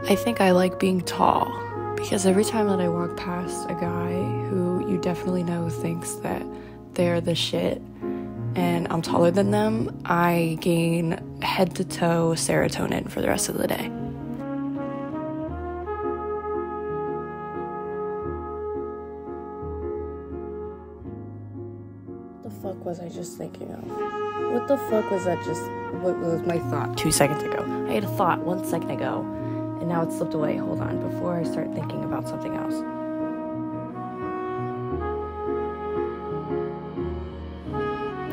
I think I like being tall because every time that I walk past a guy who you definitely know thinks that they're the shit and I'm taller than them, I gain head to toe serotonin for the rest of the day. What the fuck was I just thinking of? What the fuck was that what was my thought 2 seconds ago? I had a thought 1 second ago, and now it slipped away. Hold on, before I start thinking about something else.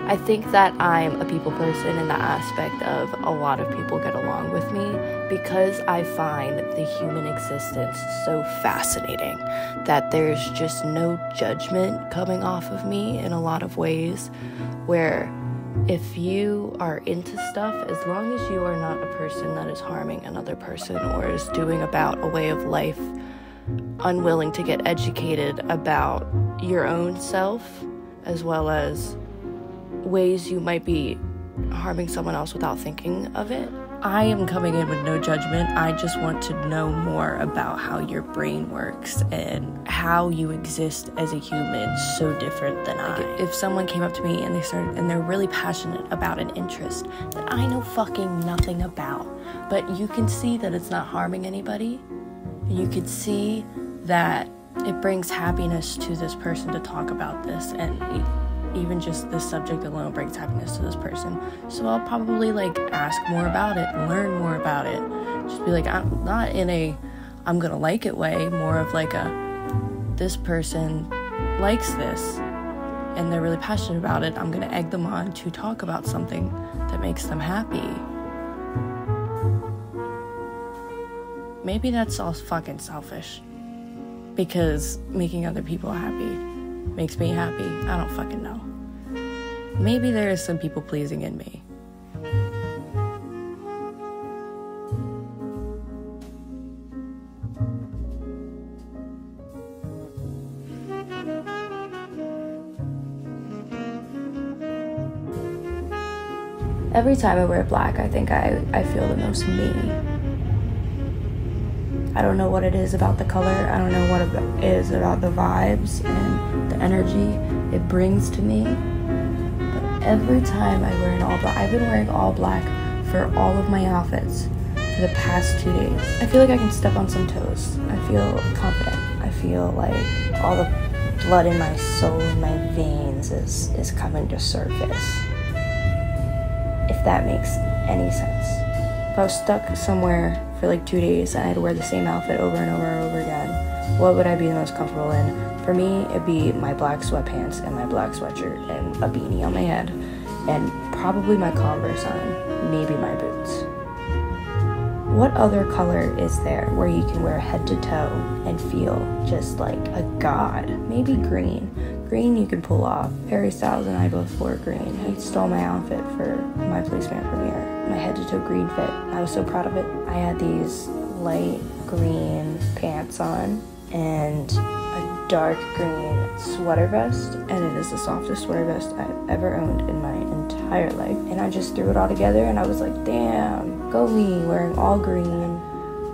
I think that I'm a people person in the aspect of a lot of people get along with me because I find the human existence so fascinating that there's just no judgment coming off of me in a lot of ways, where if you are into stuff, as long as you are not a person that is harming another person or is doing about a way of life, unwilling to get educated about your own self, as well as ways you might be harming someone else without thinking of it. I am coming in with no judgment. I just want to know more about how your brain works and how you exist as a human so different than I. If someone came up to me and they're really passionate about an interest that I know fucking nothing about, but you can see that it's not harming anybody, you could see that it brings happiness to this person to talk about this, and even just this subject alone brings happiness to this person. So I'll probably ask more about it, learn more about it. Just be I'm not in a I'm gonna like it way, more of this person likes this and they're really passionate about it. I'm gonna egg them on to talk about something that makes them happy. Maybe that's all fucking selfish, because making other people happy makes me happy. I don't fucking know. Maybe there is some people pleasing in me. Every time I wear black, I think I feel the most me. I don't know what it is about the color. I don't know what it is about the vibes and the energy it brings to me. But every time I wear an all black, I've been wearing all black for all of my outfits for the past 2 days. I feel like I can step on some toes. I feel confident. I feel like all the blood in my soul and my veins is coming to surface. If that makes any sense. If I was stuck somewhere for 2 days and I had to wear the same outfit over and over and over again, what would I be the most comfortable in? For me, it'd be my black sweatpants and my black sweatshirt and a beanie on my head and probably my Converse on, maybe my boots. What other color is there where you can wear head to toe and feel just like a god? Maybe green. Green you can pull off. Harry Styles and I both wore green. He stole my outfit for my placement premiere. My head to toe green fit. I was so proud of it. I had these light green pants on and a dark green sweater vest, and it is the softest sweater vest I've ever owned in my entire life. And I just threw it all together and I was like, damn, go me, wearing all green.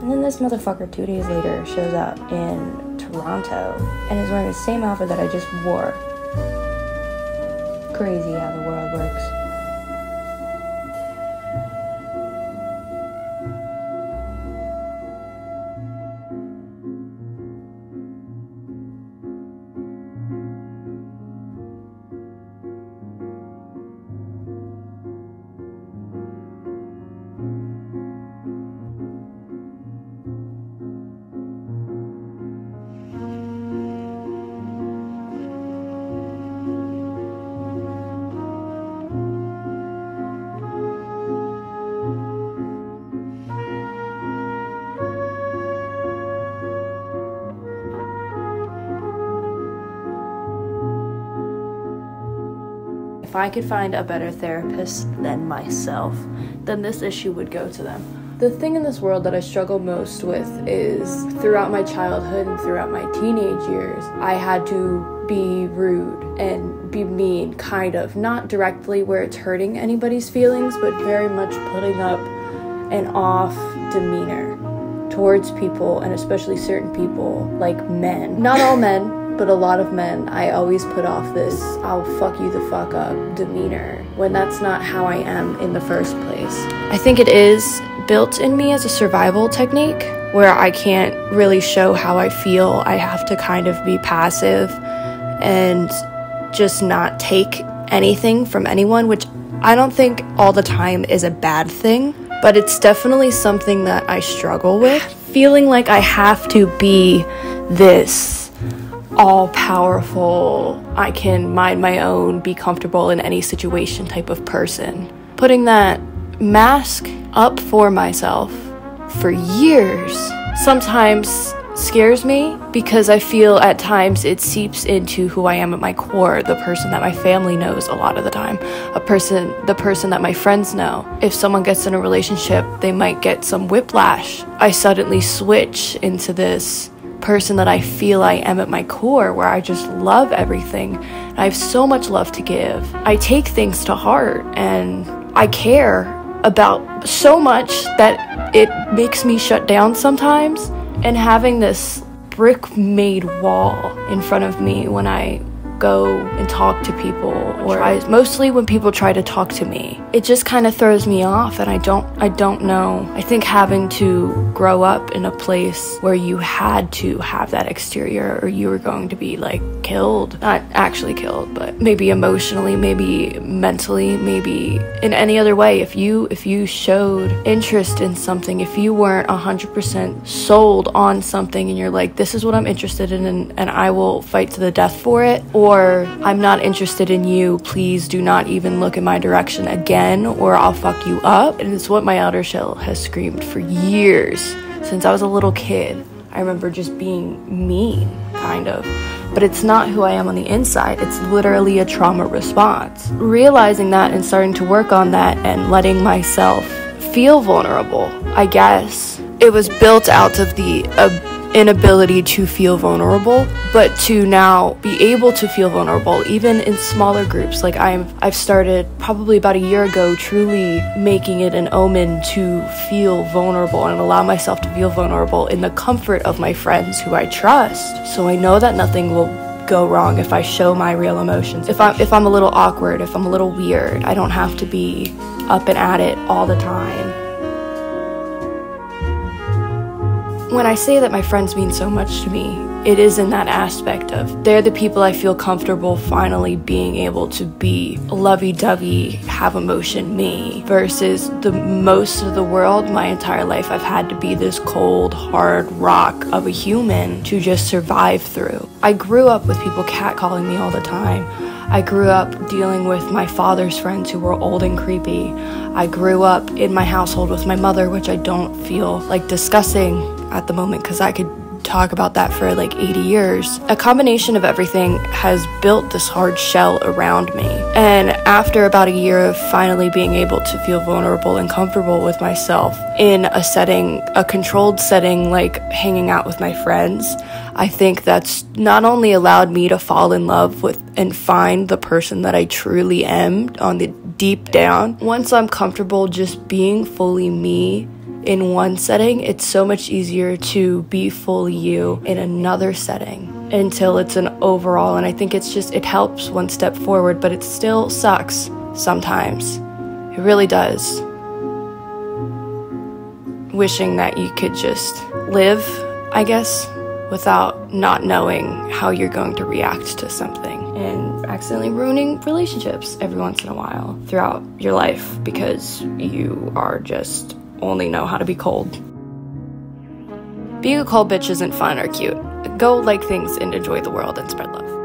And then this motherfucker 2 days later shows up in Toronto and is wearing the same outfit that I just wore. Crazy how the world works. If I could find a better therapist than myself, then this issue would go to them. The thing in this world that I struggle most with is throughout my childhood and throughout my teenage years, I had to be rude and be mean, kind of. Not directly where it's hurting anybody's feelings, but very much putting up an off demeanor towards people, and especially certain people, like men. Not all men, but a lot of men. I always put off this "I'll fuck you the fuck up" demeanor, when that's not how I am in the first place. I think it is built in me as a survival technique, where I can't really show how I feel. I have to kind of be passive and just not take anything from anyone, which I don't think all the time is a bad thing, but it's definitely something that I struggle with. Feeling like I have to be this all-powerful, I can mind my own, be comfortable in any situation type of person. Putting that mask up for myself for years sometimes scares me, because I feel at times it seeps into who I am at my core, the person that my family knows a lot of the time, the person that my friends know. If someone gets in a relationship, they might get some whiplash. I suddenly switch into this person that I feel I am at my core, where I just love everything. I have so much love to give. I take things to heart, and I care about so much that it makes me shut down sometimes. And having this brick-made wall in front of me when I go and talk to people, or mostly when people try to talk to me, it just kind of throws me off, and I don't know. I think having to grow up in a place where you had to have that exterior, or you were going to be like killed, not actually killed, but maybe emotionally, maybe mentally, maybe in any other way. If you showed interest in something, if you weren't 100% sold on something, and you're like, this is what I'm interested in, and I will fight to the death for it, or I'm not interested in you, please do not even look in my direction again, or I'll fuck you up. And it's what my outer shell has screamed for years, since I was a little kid. I remember just being mean, kind of. But it's not who I am on the inside. It's literally a trauma response. Realizing that and starting to work on that and letting myself feel vulnerable, I guess. It was built out of the inability to feel vulnerable, but to now be able to feel vulnerable even in smaller groups. Like I've started probably about a year ago truly making it an omen to feel vulnerable and allow myself to feel vulnerable in the comfort of my friends who I trust. So I know that nothing will go wrong if I show my real emotions. If I'm a little awkward, if I'm a little weird, I don't have to be up and at it all the time. When I say that my friends mean so much to me, it is in that aspect of they're the people I feel comfortable finally being able to be lovey-dovey, have emotion me, versus the most of the world, my entire life, I've had to be this cold, hard rock of a human to just survive through. I grew up with people catcalling me all the time. I grew up dealing with my father's friends who were old and creepy. I grew up in my household with my mother, which I don't feel like discussing at the moment because I could talk about that for like 80 years. A combination of everything has built this hard shell around me. And after about a year of finally being able to feel vulnerable and comfortable with myself in a setting, a controlled setting like hanging out with my friends, I think that's not only allowed me to fall in love with and find the person that I truly am on the deep down. Once I'm comfortable just being fully me in one setting, it's so much easier to be fully you in another setting until it's an overall. And I think it's just, it helps one step forward, but it still sucks sometimes. It really does. Wishing that you could just live, I guess, without not knowing how you're going to react to something, and accidentally ruining relationships every once in a while throughout your life because you are just only know how to be cold. Being a cold bitch isn't fun or cute. Go like things and enjoy the world and spread love.